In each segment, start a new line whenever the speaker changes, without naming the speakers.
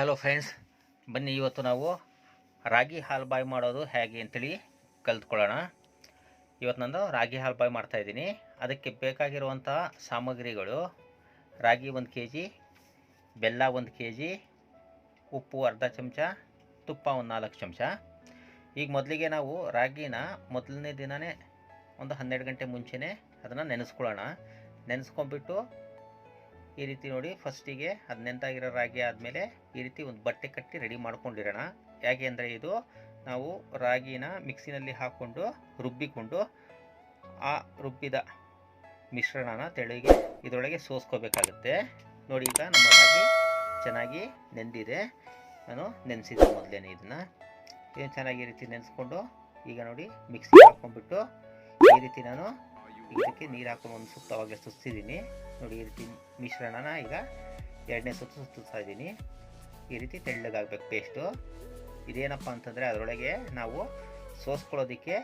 Hello friends, ಬನ್ನಿ ಇವತ್ತು ನಾವು ರಾಗಿ ಹಾಲು ಬಾಯಿ ಮಾಡೋದು ಹೇಗೆ ಅಂತೇಳಿ ಕಲ್ತ್ಕೊಳ್ಳೋಣ. ಇವತ್ತು ನಾನು ರಾಗಿ ಹಾಲು ಬಾಯಿ ಮಾಡ್ತಾಯಿದ್ದೀನಿ. ಅದಕ್ಕೆ ಬೇಕಾಗಿರುವಂತಹ ಸಾಮಗ್ರಿಗಳು: ರಾಗಿ 1 kg, ಬೆಲ್ಲ 1 kg, ಉಪ್ಪು ಅರ್ಧ ಚಮಚ, ತುಪ್ಪ 4 ಚಮಚ. ಈಗ ಮೊದಲಿಗೆ ನಾವು ರಾಗಿನ ಮೊದಲನೇ ದಿನವೇ ಒಂದು 12 ಗಂಟೆ ಮುಂಚೆನೇ ಅದನ್ನು ನೆನೆಸ್ಕೊಳ್ಳೋಣ. ನೆನೆಸ್ಕೊಂಡ್ಬಿಟ್ಟು ಈ ರೀತಿ ನೋಡಿ, ಫಸ್ಟಿಗೆ ಅದು ನೆಂದಾಗಿರೋ ರಾಗಿ ಆದಮೇಲೆ ಈ ರೀತಿ ಒಂದು ಬಟ್ಟೆ ಕಟ್ಟಿ ರೆಡಿ ಮಾಡ್ಕೊಂಡಿರೋಣ. ಯಾಕೆ ಅಂದರೆ ಇದು ನಾವು ರಾಗಿನ ಮಿಕ್ಸಿನಲ್ಲಿ ಹಾಕ್ಕೊಂಡು ರುಬ್ಬಿಕೊಂಡು ಆ ರುಬ್ಬಿದ ಮಿಶ್ರಣನ ತೆಳಗೆ ಇದರೊಳಗೆ ಸೋಸ್ಕೋಬೇಕಾಗುತ್ತೆ. ನೋಡಿ, ಈಗ ನಮ್ಮ ರಾಗಿ ಚೆನ್ನಾಗಿ ನೆಂದಿದೆ. ನಾನು ನೆನೆಸಿದ್ದೆ ಮೊದಲೇ ಇದನ್ನು ಚೆನ್ನಾಗಿ ಈ ರೀತಿ ನೆನೆಸ್ಕೊಂಡು ಈಗ ನೋಡಿ ಮಿಕ್ಸಿಗೆ ಹಾಕ್ಕೊಂಡ್ಬಿಟ್ಟು ಈ ರೀತಿ ನಾನು ಇದಕ್ಕೆ ನೀರು ಹಾಕೊಂಡು ಒಂದು ಸುತ್ತವಾಗಲೇ ಸುತ್ತಿದ್ದೀನಿ. ನೋಡಿ, ಈ ರೀತಿ ಮಿಶ್ರಣನ ಈಗ 2ನೇ ಸುತ್ತು ಸುತ್ತಾ ಇದ್ದೀನಿ. ಈ ರೀತಿ ತೆಳ್ಳಗಾಗಬೇಕು ಪೇಸ್ಟು. ಇದೇನಪ್ಪ ಅಂತಂದರೆ ಅದರೊಳಗೆ ನಾವು ಸೋಸ್ಕೊಳ್ಳೋದಕ್ಕೆ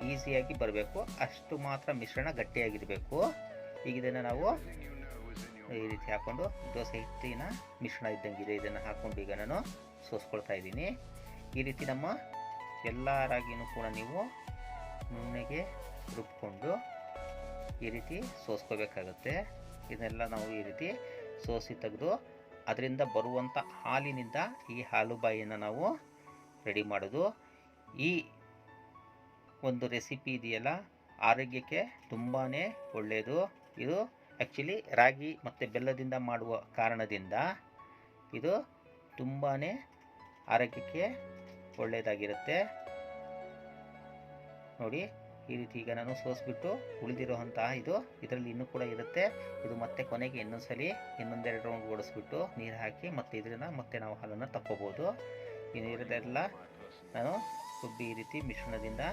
ಈಸಿಯಾಗಿ ಬರಬೇಕು, ಅಷ್ಟು ಮಾತ್ರ ಮಿಶ್ರಣ ಗಟ್ಟಿಯಾಗಿರಬೇಕು. ಈಗ ಇದನ್ನು ನಾವು ಈ ರೀತಿ ಹಾಕ್ಕೊಂಡು ದೋಸೆ ಹಿಟ್ಟಿನ ಮಿಶ್ರಣ ಇದ್ದಂಗಿದೆ, ಇದನ್ನು ಹಾಕ್ಕೊಂಡು ಈಗ ನಾನು ಸೋಸ್ಕೊಳ್ತಾ ಇದ್ದೀನಿ. ಈ ರೀತಿ ನಮ್ಮ ಎಲ್ಲ ರಾಗಿನೂ ಕೂಡ ನೀವು ನುಣ್ಣಗೆ ರುಬ್ಕೊಂಡು ಈ ರೀತಿ ಸೋಸ್ಕೋಬೇಕಾಗುತ್ತೆ. ಇದನ್ನೆಲ್ಲ ನಾವು ಈ ರೀತಿ ಸೋಸಿ ತೆಗೆದು ಅದರಿಂದ ಬರುವಂಥ ಹಾಲಿನಿಂದ ಈ ಹಾಲು ಬಾಯಿಯನ್ನು ನಾವು ರೆಡಿ ಮಾಡೋದು. ಈ ಒಂದು ರೆಸಿಪಿ ಇದೆಯಲ್ಲ, ಆರೋಗ್ಯಕ್ಕೆ ತುಂಬಾ ಒಳ್ಳೆಯದು. ಇದು ಆ್ಯಕ್ಚುಲಿ ರಾಗಿ ಮತ್ತು ಬೆಲ್ಲದಿಂದ ಮಾಡುವ ಕಾರಣದಿಂದ ಇದು ತುಂಬಾ ಆರೋಗ್ಯಕ್ಕೆ ಒಳ್ಳೆಯದಾಗಿರುತ್ತೆ. ನೋಡಿ, ಈ ರೀತಿ ಈಗ ನಾನು ಸೋಸ್ಬಿಟ್ಟು ಉಳಿದಿರೋಂತಹ ಇದರಲ್ಲಿ ಇನ್ನೂ ಕೂಡ ಇರುತ್ತೆ. ಇದು ಮತ್ತೆ ಕೊನೆಗೆ ಇನ್ನೊಂದ್ಸಲಿ 2 ರೌಂಡ್ ಓಡಿಸ್ಬಿಟ್ಟು ನೀರು ಹಾಕಿ ಮತ್ತೆ ಇದರಿಂದ ಮತ್ತೆ ನಾವು ಹಾಲನ್ನು ತಕ್ಕೋಬೋದು. ಈ ನೀರಲ್ಲೆಲ್ಲ ನಾನು ರುಬ್ಬಿ ಈ ರೀತಿ ಮಿಶ್ರಣದಿಂದ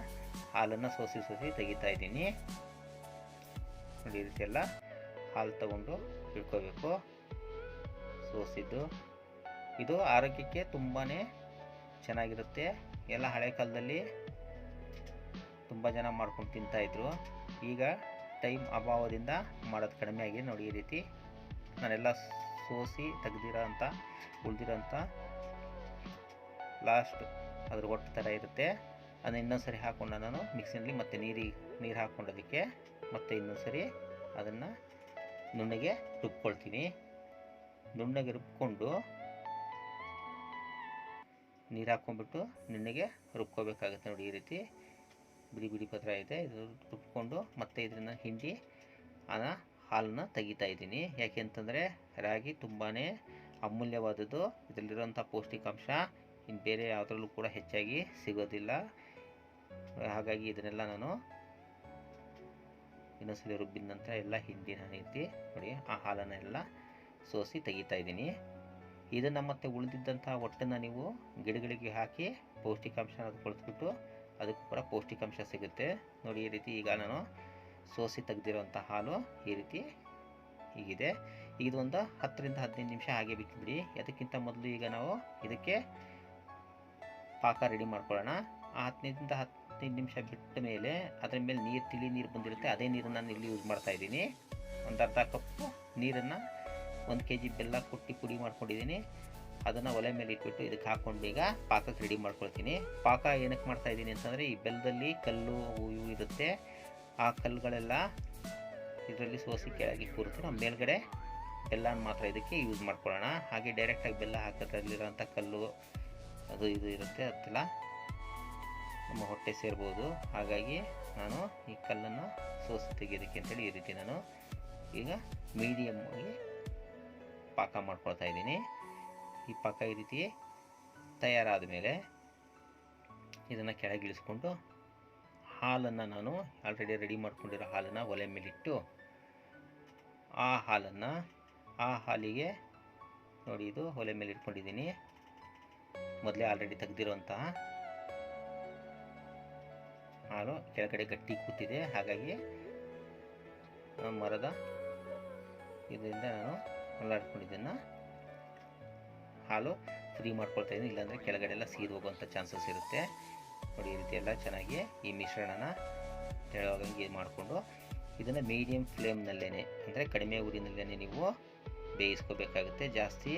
ಹಾಲನ್ನು ಸೋಸಿ ತೆಗಿತಾ ಇದ್ದೀನಿ. ನೋಡಿ, ಈ ರೀತಿ ಎಲ್ಲ ಹಾಲು ತಗೊಂಡು ಇಟ್ಕೋಬೇಕು ಸೋಸಿದ್ದು. ಇದು ಆರೋಗ್ಯಕ್ಕೆ ತುಂಬಾ ಚೆನ್ನಾಗಿರುತ್ತೆ. ಎಲ್ಲ ಹಳೆ ಕಾಲದಲ್ಲಿ ತುಂಬ ಜನ ಮಾಡ್ಕೊಂಡು ತಿಂತಾಯಿದ್ರು. ಈಗ ಟೈಮ್ ಅಭಾವದಿಂದ ಮಾಡೋದು ಕಡಿಮೆ ಆಗಿದೆ. ನೋಡಿ, ಈ ರೀತಿ ನಾನೆಲ್ಲ ಸೋಸಿ ಉಳಿದಿರೋಂಥ ಲಾಸ್ಟ್ ಅದ್ರ ಒಟ್ಟು ಥರ ಇರುತ್ತೆ. ಅದನ್ನು ಇನ್ನೊಂದು ಸರಿ ಹಾಕ್ಕೊಂಡು ನಾನು ಮಿಕ್ಸಿನಲ್ಲಿ ಮತ್ತೆ ನೀರು ಹಾಕ್ಕೊಂಡೋದಕ್ಕೆ ಮತ್ತೆ ಇನ್ನೊಂದು ಸರಿ ಅದನ್ನು ನುಣ್ಣಗೆ ರುಬ್ಕೊಳ್ತೀನಿ. ನುಣ್ಣಗೆ ರುಬ್ಕೊಂಡು ನೀರು ಹಾಕ್ಕೊಂಡ್ಬಿಟ್ಟು ನುಣ್ಣಗೆ ರುಬ್ಕೋಬೇಕಾಗುತ್ತೆ. ನೋಡಿ, ಈ ರೀತಿ ಬಿಡಿ ಪತ್ರ ಇದೆ, ಇದು ರುಬ್ಕೊಂಡು ಮತ್ತೆ ಇದನ್ನ ಹಿಂಡಿ ಹಾಲನ್ನ ತೆಗಿತಾ ಇದ್ದೀನಿ. ಯಾಕೆ ಅಂತಂದರೆ ರಾಗಿ ತುಂಬಾ ಅಮೂಲ್ಯವಾದದ್ದು. ಇದರಲ್ಲಿರೋಂಥ ಪೌಷ್ಟಿಕಾಂಶ ಇನ್ನು ಬೇರೆ ಯಾವುದ್ರಲ್ಲೂ ಕೂಡ ಹೆಚ್ಚಾಗಿ ಸಿಗೋದಿಲ್ಲ. ಹಾಗಾಗಿ ಇದನ್ನೆಲ್ಲ ನಾನು ಇನ್ನೊಂದ್ಸಲಿ ರುಬ್ಬಿದ ನಂತರ ಎಲ್ಲ ಹಿಂಡಿ ನಾನು ರೀತಿ ನೋಡಿ ಆ ಹಾಲನ್ನೆಲ್ಲ ಸೋಸಿ ತೆಗಿತಾ ಇದ್ದೀನಿ. ಇದನ್ನು ಮತ್ತೆ ಉಳಿದಿದ್ದಂಥ ಒಟ್ಟನ್ನು ನೀವು ಗಿಡಗಳಿಗೆ ಹಾಕಿ ಪೌಷ್ಟಿಕಾಂಶ ಕೊಳಿಸ್ಬಿಟ್ಟು ಅದಕ್ಕೂ ಕೂಡ ಪೌಷ್ಟಿಕಾಂಶ ಸಿಗುತ್ತೆ. ನೋಡಿ, ಈ ರೀತಿ ಈಗ ನಾನು ಸೋಸಿ ತೆಗೆದಿರೋಂಥ ಹಾಲು ಈ ರೀತಿ ಹೀಗಿದೆ. ಇದು ಒಂದು 10 ರಿಂದ 15 ನಿಮಿಷ ಹಾಗೆ ಬಿಟ್ಬಿಡಿ. ಅದಕ್ಕಿಂತ ಮೊದಲು ಈಗ ನಾವು ಇದಕ್ಕೆ ಪಾಕ ರೆಡಿ ಮಾಡ್ಕೊಳ್ಳೋಣ. ಆ 10 ರಿಂದ 15 ನಿಮಿಷ ಬಿಟ್ಟ ಮೇಲೆ ಅದರ ಮೇಲೆ ತಿಳಿ ನೀರು ಬಂದಿರುತ್ತೆ. ಅದೇ ನೀರನ್ನು ನಾನು ಇಲ್ಲಿ ಯೂಸ್ ಮಾಡ್ತಾ ಇದ್ದೀನಿ. ಒಂದು ಅರ್ಧ ಕಪ್ಪು ನೀರನ್ನು 1 kg ಬೆಲ್ಲ ಕುಟ್ಟಿ ಪುಡಿ ಮಾಡ್ಕೊಂಡಿದ್ದೀನಿ. ಅದನ್ನು ಒಲೆ ಮೇಲೆ ಇಟ್ಬಿಟ್ಟು ಇದಕ್ಕೆ ಹಾಕ್ಕೊಂಡು ಈಗ ಪಾಕಕ್ಕೆ ರೆಡಿ ಮಾಡ್ಕೊಳ್ತೀನಿ. ಪಾಕ ಏನಕ್ಕೆ ಮಾಡ್ತಾ ಇದ್ದೀನಿ ಅಂತಂದರೆ ಈ ಬೆಲ್ಲದಲ್ಲಿ ಕಲ್ಲು ಇವು ಇರುತ್ತೆ. ಆ ಕಲ್ಲುಗಳೆಲ್ಲ ಇದರಲ್ಲಿ ಸೋಸಿ ಕೆಳಗೆ ಕೂರುತ್ತೆ. ನಾವು ಮೇಲ್ಗಡೆ ಬೆಲ್ಲನ ಮಾತ್ರ ಇದಕ್ಕೆ ಯೂಸ್ ಮಾಡ್ಕೊಳ್ಳೋಣ. ಹಾಗೆ ಡೈರೆಕ್ಟಾಗಿ ಬೆಲ್ಲ ಹಾಕೋದ್ರಲ್ಲಿರೋಂಥ ಕಲ್ಲು ಇದು ಇರುತ್ತೆ, ಅದೆಲ್ಲ ನಮ್ಮ ಹೊಟ್ಟೆ ಸೇರ್ಬೋದು. ಹಾಗಾಗಿ ನಾನು ಈ ಕಲ್ಲನ್ನು ಸೋಸಿ ತೆಗೆಯೋದಕ್ಕೆ ಅಂತೇಳಿ ಈ ರೀತಿ ನಾನು ಈಗ ಮೀಡಿಯಮ್ ಆಗಿ ಪಾಕ ಮಾಡ್ಕೊಳ್ತಾ ಇದ್ದೀನಿ. ಈ ಪಾಕ ಈ ರೀತಿ ತಯಾರಾದ ಮೇಲೆ ಇದನ್ನು ಕೆಳಗಿಳಿಸ್ಕೊಂಡು ಹಾಲನ್ನು ನಾನು ಆಲ್ರೆಡಿ ರೆಡಿ ಮಾಡ್ಕೊಂಡಿರೋ ಹಾಲನ್ನು ಒಲೆ ಮೇಲಿಟ್ಟು ಆ ಹಾಲಿಗೆ ನೋಡಿ, ಇದು ಒಲೆ ಮೇಲೆ ಇಟ್ಕೊಂಡಿದ್ದೀನಿ. ಮೊದಲೇ ಆಲ್ರೆಡಿ ತೆಗೆದಿರುವಂತಹ ಹಾಲು ಕೆಳಗಡೆ ಗಟ್ಟಿ ಕೂತಿದೆ. ಹಾಗಾಗಿ ಮರದ ಇದರಿಂದ ನಾನು ಅಲ್ಲಾಡ್ಕೊಂಡಿದ್ದನ್ನು ಹಾಲು ಫ್ರೀ ಮಾಡ್ಕೊಳ್ತಾ ಇದ್ದೀನಿ. ಇಲ್ಲಾಂದರೆ ಕೆಳಗಡೆ ಎಲ್ಲ ಸೀದು ಹೋಗುವಂಥ ಚಾನ್ಸಸ್ ಇರುತ್ತೆ. ನೋಡಿ, ಈ ರೀತಿ ಎಲ್ಲ ಚೆನ್ನಾಗಿ ಈ ಮಿಶ್ರಣನ ತೆಳುವಾಗಂಗೆ ಮಾಡಿಕೊಂಡು ಇದನ್ನು ಮೀಡಿಯಮ್ ಫ್ಲೇಮ್ನಲ್ಲೇ ಅಂದರೆ ಕಡಿಮೆ ಉರಿನಲ್ಲೇ ನೀವು ಬೇಯಿಸ್ಕೋಬೇಕಾಗುತ್ತೆ. ಜಾಸ್ತಿ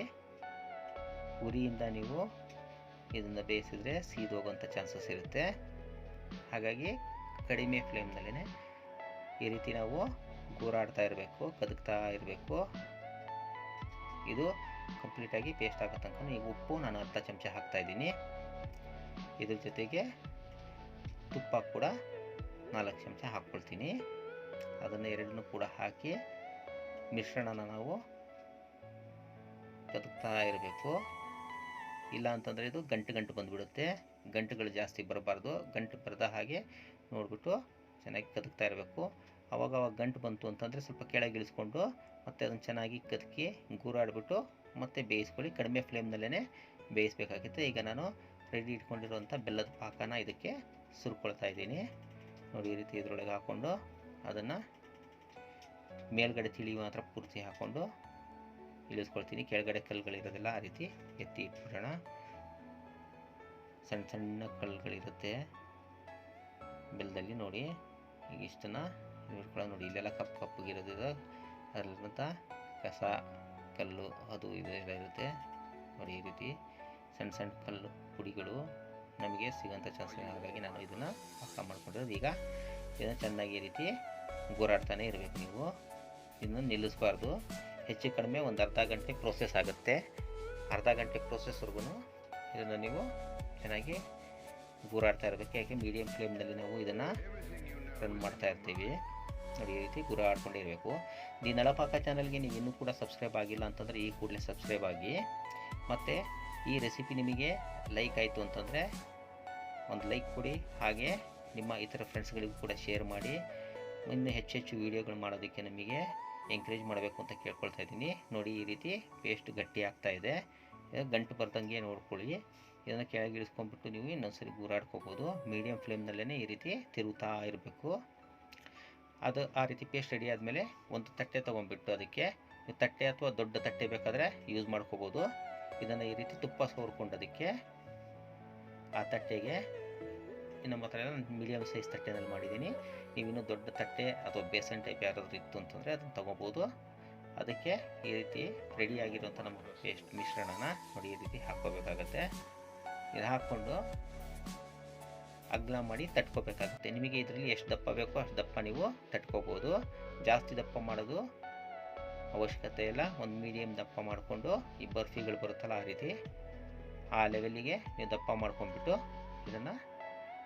ಉರಿಯಿಂದ ನೀವು ಇದನ್ನು ಬೇಯಿಸಿದ್ರೆ ಸೀದೋಗೋಂಥ ಚಾನ್ಸಸ್ ಇರುತ್ತೆ. ಹಾಗಾಗಿ ಕಡಿಮೆ ಫ್ಲೇಮ್ನಲ್ಲೇ ಈ ರೀತಿ ನಾವು ಗೂರಾಡ್ತಾ ಇರಬೇಕು, ಕದಕ್ತಾ ಇರಬೇಕು. ಇದು ಕಂಪ್ಲೀಟಾಗಿ ಪೇಸ್ಟ್ ಆಗೋ ತನಕ. ಈಗ ಉಪ್ಪು ನಾನು ಅರ್ಧ ಚಮಚ ಹಾಕ್ತಾಯಿದ್ದೀನಿ. ಇದ್ರ ಜೊತೆಗೆ ತುಪ್ಪ ಕೂಡ 4 ಚಮಚ ಹಾಕ್ಕೊಳ್ತೀನಿ. ಅದನ್ನು ಎರಡನ್ನೂ ಕೂಡ ಹಾಕಿ ಮಿಶ್ರಣನ ನಾವು ಕದಕ್ತಾ ಇರಬೇಕು. ಇಲ್ಲ ಅಂತಂದರೆ ಇದು ಗಂಟು ಬಂದುಬಿಡುತ್ತೆ. ಗಂಟುಗಳು ಜಾಸ್ತಿ ಬರಬಾರ್ದು. ಗಂಟು ಬರದ ಹಾಗೆ ನೋಡಿಬಿಟ್ಟು ಚೆನ್ನಾಗಿ ಕದಕ್ತಾ ಇರಬೇಕು. ಆವಾಗ ಗಂಟು ಬಂತು ಅಂತಂದರೆ ಸ್ವಲ್ಪ ಕೆಳಗೆ ಇಳಿಸ್ಕೊಂಡು ಮತ್ತೆ ಅದನ್ನು ಚೆನ್ನಾಗಿ ಕದಕಿ ಗೂರಾಡ್ಬಿಟ್ಟು ಮತ್ತೆ ಬೇಯಿಸ್ಕೊಳ್ಳಿ. ಕಡಿಮೆ ಫ್ಲೇಮ್ನಲ್ಲೇ ಬೇಯಿಸಬೇಕಾಗುತ್ತೆ. ಈಗ ನಾನು ರೆಡಿ ಇಟ್ಕೊಂಡಿರುವಂಥ ಬೆಲ್ಲದ ಪಾಕನ ಇದಕ್ಕೆ ಸುರ್ಕೊಳ್ತಾ ಇದ್ದೀನಿ. ನೋಡಿ, ಈ ರೀತಿ ಇದರೊಳಗೆ ಹಾಕ್ಕೊಂಡು ಅದನ್ನು ಮೇಲ್ಗಡೆ ತಿಳಿ ಮಾತ್ರ ಪೂರ್ತಿ ಹಾಕ್ಕೊಂಡು ಇಳಿಸ್ಕೊಳ್ತೀನಿ. ಕೆಳಗಡೆ ಕಲ್ಲುಗಳಿರೋದಿಲ್ಲ, ಆ ರೀತಿ ಎತ್ತಿ ಇಟ್ಬಿಡೋಣ. ಸಣ್ಣ ಸಣ್ಣ ಕಲ್ಲುಗಳಿರುತ್ತೆ ಬೆಲ್ಲದಲ್ಲಿ. ನೋಡಿ, ಈಗ ಇಷ್ಟನ್ನು ಇಟ್ಕೊಳ್ಳೋ. ನೋಡಿ, ಇಲ್ಲೆಲ್ಲ ಕಪ್ಪಗಿರೋದಿದೆ, ಅದರಲ್ಲಿರುವಂಥ ಕಸ ಕಲ್ಲು ಅದು ಇದೆಲ್ಲ ಇರುತ್ತೆ. ನೋಡಿ, ಈ ರೀತಿ ಸಣ್ಣ ಸಣ್ಣ ಕಲ್ಲು ಪುಡಿಗಳು ನಮಗೆ ಸಿಗೋಂಥ ಚಾನ್ಸ್. ಹಾಗಾಗಿ ನಾನು ಇದನ್ನು ಪಕ್ಕ ಮಾಡ್ಕೊಂಡಿರೋದು. ಈಗ ಇದನ್ನು ಚೆನ್ನಾಗಿ ಈ ರೀತಿ ಗೂರಾಡ್ತಾನೆ ಇರಬೇಕು. ನೀವು ಇದನ್ನು ನಿಲ್ಲಿಸಬಾರ್ದು. ಹೆಚ್ಚು ಕಡಿಮೆ ಒಂದು ಅರ್ಧ ಗಂಟೆ ಪ್ರೋಸೆಸ್ ಆಗುತ್ತೆ. ಅರ್ಧ ಗಂಟೆ ಪ್ರೋಸೆಸ್ವರೆಗೂ ಇದನ್ನು ನೀವು ಚೆನ್ನಾಗಿ ಗೂರಾಡ್ತಾ ಇರಬೇಕು. ಯಾಕೆ ಮೀಡಿಯಮ್ ಫ್ಲೇಮ್ನಲ್ಲಿ ನಾವು ಇದನ್ನು ರನ್ ಮಾಡ್ತಾ ಇರ್ತೀವಿ. ನೋಡಿ, ಈ ರೀತಿ ಗೂರಾಡ್ಕೊಂಡೇ ಇರಬೇಕು. ದಿ ನಳಪಾಕ ಚಾನಲ್ಗೆ ನೀವು ಇನ್ನೂ ಕೂಡ ಸಬ್ಸ್ಕ್ರೈಬ್ ಆಗಿಲ್ಲ ಅಂತಂದರೆ ಈ ಕೂಡಲೇ ಸಬ್ಸ್ಕ್ರೈಬ್ ಆಗಿ. ಮತ್ತು ಈ ರೆಸಿಪಿ ನಿಮಗೆ ಲೈಕ್ ಆಯಿತು ಅಂತಂದರೆ ಒಂದು ಲೈಕ್ ಕೊಡಿ. ಹಾಗೆ ನಿಮ್ಮ ಇತರ ಫ್ರೆಂಡ್ಸ್ಗಳಿಗೂ ಕೂಡ ಶೇರ್ ಮಾಡಿ. ಇನ್ನೂ ಹೆಚ್ಚೆಚ್ಚು ವೀಡಿಯೋಗಳು ಮಾಡೋದಕ್ಕೆ ನಮಗೆ ಎಂಕರೇಜ್ ಮಾಡಬೇಕು ಅಂತ ಕೇಳ್ಕೊಳ್ತಾ ಇದ್ದೀನಿ. ನೋಡಿ, ಈ ರೀತಿ ಪೇಸ್ಟ್ ಗಟ್ಟಿ ಆಗ್ತಾ ಇದೆ. ಗಂಟು ಬರ್ದಂಗೆ ನೋಡ್ಕೊಳ್ಳಿ. ಇದನ್ನು ಕೆಳಗೆ ಇಳಿಸ್ಕೊಂಡ್ಬಿಟ್ಟು ನೀವು ಇನ್ನೊಂದ್ಸರಿ ಗೂರಾಡ್ಕೋಬೋದು. ಮೀಡಿಯಮ್ ಫ್ಲೇಮ್ನಲ್ಲೇ ಈ ರೀತಿ ತಿರುಗ್ತಾ ಇರಬೇಕು. ಅದು ಆ ರೀತಿ ಪೇಸ್ಟ್ ರೆಡಿ ಆದಮೇಲೆ ಒಂದು ತಟ್ಟೆ ತೊಗೊಂಡ್ಬಿಟ್ಟು ಅದಕ್ಕೆ ತಟ್ಟೆ ಅಥವಾ ದೊಡ್ಡ ತಟ್ಟೆ ಬೇಕಾದರೆ ಯೂಸ್ ಮಾಡ್ಕೋಬೋದು. ಇದನ್ನು ಈ ರೀತಿ ತುಪ್ಪ ಸೋರ್ಕೊಂಡು ಅದಕ್ಕೆ ಆ ತಟ್ಟೆಗೆ ನಮ್ಮ ಹತ್ರ ಮೀಡಿಯಮ್ ಸೈಜ್ ತಟ್ಟೆನಲ್ಲಿ ಮಾಡಿದ್ದೀನಿ. ನೀವಿನ್ನೂ ದೊಡ್ಡ ತಟ್ಟೆ ಅಥವಾ ಬೇಸನ್ ಟೈಪ್ ಯಾರಾದರೂ ಇತ್ತು ಅಂತಂದರೆ ಅದನ್ನು ತೊಗೋಬೋದು. ಅದಕ್ಕೆ ಈ ರೀತಿ ರೆಡಿಯಾಗಿರುವಂಥ ನಮ್ಮ ಪೇಸ್ಟ್ ಮಿಶ್ರಣನ ನೋಡಿ ಈ ರೀತಿ ಹಾಕ್ಕೋಬೇಕಾಗತ್ತೆ. ಇದು ಹಾಕ್ಕೊಂಡು ಅಗಲ ಮಾಡಿ ತಟ್ಕೋಬೇಕಾಗುತ್ತೆ. ನಿಮಗೆ ಇದರಲ್ಲಿ ಎಷ್ಟು ದಪ್ಪ ಬೇಕೋ ಅಷ್ಟು ದಪ್ಪ ನೀವು ತಟ್ಕೋಬೋದು. ಜಾಸ್ತಿ ದಪ್ಪ ಮಾಡೋದು ಅವಶ್ಯಕತೆ ಇಲ್ಲ. ಒಂದು ಮೀಡಿಯಮ್ ದಪ್ಪ ಮಾಡಿಕೊಂಡು ಈ ಬರ್ಫಿಗಳು ಬರುತ್ತಲ್ಲ ಆ ರೀತಿ ಆ ಲೆವೆಲ್ಲಿಗೆ ನೀವು ದಪ್ಪ ಮಾಡ್ಕೊಂಡ್ಬಿಟ್ಟು ಇದನ್ನು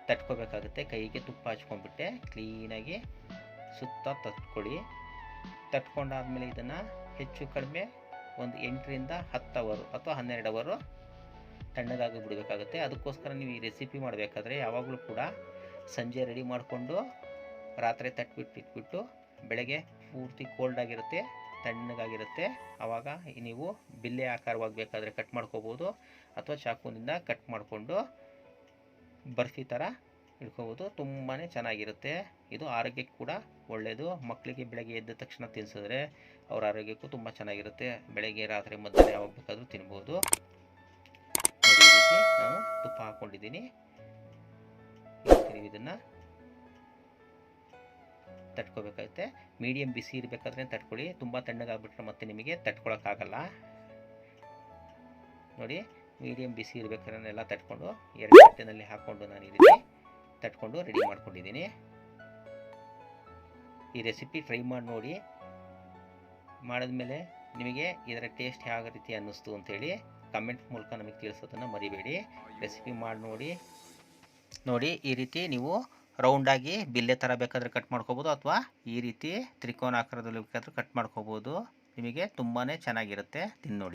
ತಟ್ಕೋಬೇಕಾಗುತ್ತೆ. ಕೈಗೆ ತುಪ್ಪ ಹಚ್ಕೊಂಡ್ಬಿಟ್ಟೆ ಕ್ಲೀನಾಗಿ ಸುತ್ತ ತಟ್ಕೊಳ್ಳಿ. ತಟ್ಕೊಂಡಾದ್ಮೇಲೆ ಇದನ್ನು ಹೆಚ್ಚು ಕಡಿಮೆ ಒಂದು 8ರಿಂದ 10 ಅವರ್ ಅಥವಾ 12 ಅವರ್ ತಣ್ಣಗಾಗಿ ಬಿಡಬೇಕಾಗುತ್ತೆ. ಅದಕ್ಕೋಸ್ಕರ ನೀವು ಈ ರೆಸಿಪಿ ಮಾಡಬೇಕಾದ್ರೆ ಯಾವಾಗಲೂ ಕೂಡ ಸಂಜೆ ರೆಡಿ ಮಾಡಿಕೊಂಡು ರಾತ್ರಿ ತಟ್ಬಿಟ್ಟು ಇಟ್ಬಿಟ್ಟು ಬೆಳಗ್ಗೆ ಪೂರ್ತಿ ಕೋಲ್ಡ್ ಆಗಿರುತ್ತೆ, ತಣ್ಣಗಾಗಿರುತ್ತೆ. ಆವಾಗ ನೀವು ಬಿಲ್ಲೆ ಆಕಾರವಾಗಿ ಬೇಕಾದರೆ ಕಟ್ ಮಾಡ್ಕೋಬೋದು ಅಥವಾ ಚಾಕುವಿನಿಂದ ಕಟ್ ಮಾಡಿಕೊಂಡು ಬರ್ಫಿ ಥರ ಇಟ್ಕೋಬೋದು. ತುಂಬಾ ಚೆನ್ನಾಗಿರುತ್ತೆ. ಇದು ಆರೋಗ್ಯಕ್ಕೆ ಕೂಡ ಒಳ್ಳೆಯದು. ಮಕ್ಕಳಿಗೆ ಬೆಳಗ್ಗೆ ಎದ್ದ ತಕ್ಷಣ ತಿನ್ಸಿದ್ರೆ ಅವ್ರ ಆರೋಗ್ಯಕ್ಕೂ ತುಂಬ ಚೆನ್ನಾಗಿರುತ್ತೆ. ಬೆಳಗ್ಗೆ ರಾತ್ರಿ ಮಧ್ಯಾಹ್ನ ಯಾವಾಗ ಬೇಕಾದರೂ ತಿನ್ಬೋದು. ಈ ರೀತಿ ನಾನು ತುಪ್ಪ ಹಾಕ್ಕೊಂಡಿದ್ದೀನಿ. ನೀವು ಇದನ್ನು ತಟ್ಕೋಬೇಕಾಗುತ್ತೆ. ಮೀಡಿಯಮ್ ಬಿಸಿ ಇರಬೇಕಾದ್ರೆ ತಟ್ಕೊಳ್ಳಿ. ತುಂಬ ತಣ್ಣಗಾಗ್ಬಿಟ್ರೆ ಮತ್ತೆ ನಿಮಗೆ ತಟ್ಕೊಳಕ್ಕಾಗಲ್ಲ. ನೋಡಿ, ಮೀಡಿಯಮ್ ಬಿಸಿ ಇರಬೇಕಾದ್ರೆ ಎಲ್ಲ ತಟ್ಕೊಂಡು 2 ತಟ್ಟೆನಲ್ಲಿ ಹಾಕ್ಕೊಂಡು ನಾನು ಈ ರೀತಿ ತಟ್ಕೊಂಡು ರೆಡಿ ಮಾಡ್ಕೊಂಡಿದ್ದೀನಿ. ಈ ರೆಸಿಪಿ ಟ್ರೈ ಮಾಡಿ ನೋಡಿ. ಮಾಡಿದ್ಮೇಲೆ ನಿಮಗೆ ಇದರ ಟೇಸ್ಟ್ ಯಾವ ರೀತಿ ಅನ್ನಿಸ್ತು ಅಂತೇಳಿ ಕಮೆಂಟ್ ಮೂಲಕ ನಮಗೆ ತಿಳಿಸೋದನ್ನು ಮರಿಬೇಡಿ. ರೆಸಿಪಿ ಮಾಡಿ ನೋಡಿ. ಈ ರೀತಿ ನೀವು ರೌಂಡಾಗಿ ಬಿಲ್ಲೆ ಥರ ಬೇಕಾದರೆ ಕಟ್ ಮಾಡ್ಕೋಬೋದು ಅಥವಾ ಈ ರೀತಿ ತ್ರಿಕೋನ ಆಕಾರದಲ್ಲಿ ಬೇಕಾದರೂ ಕಟ್ ಮಾಡ್ಕೋಬೋದು. ನಿಮಗೆ ತುಂಬಾ ಚೆನ್ನಾಗಿರುತ್ತೆ. ತಿಂದು ನೋಡಿ.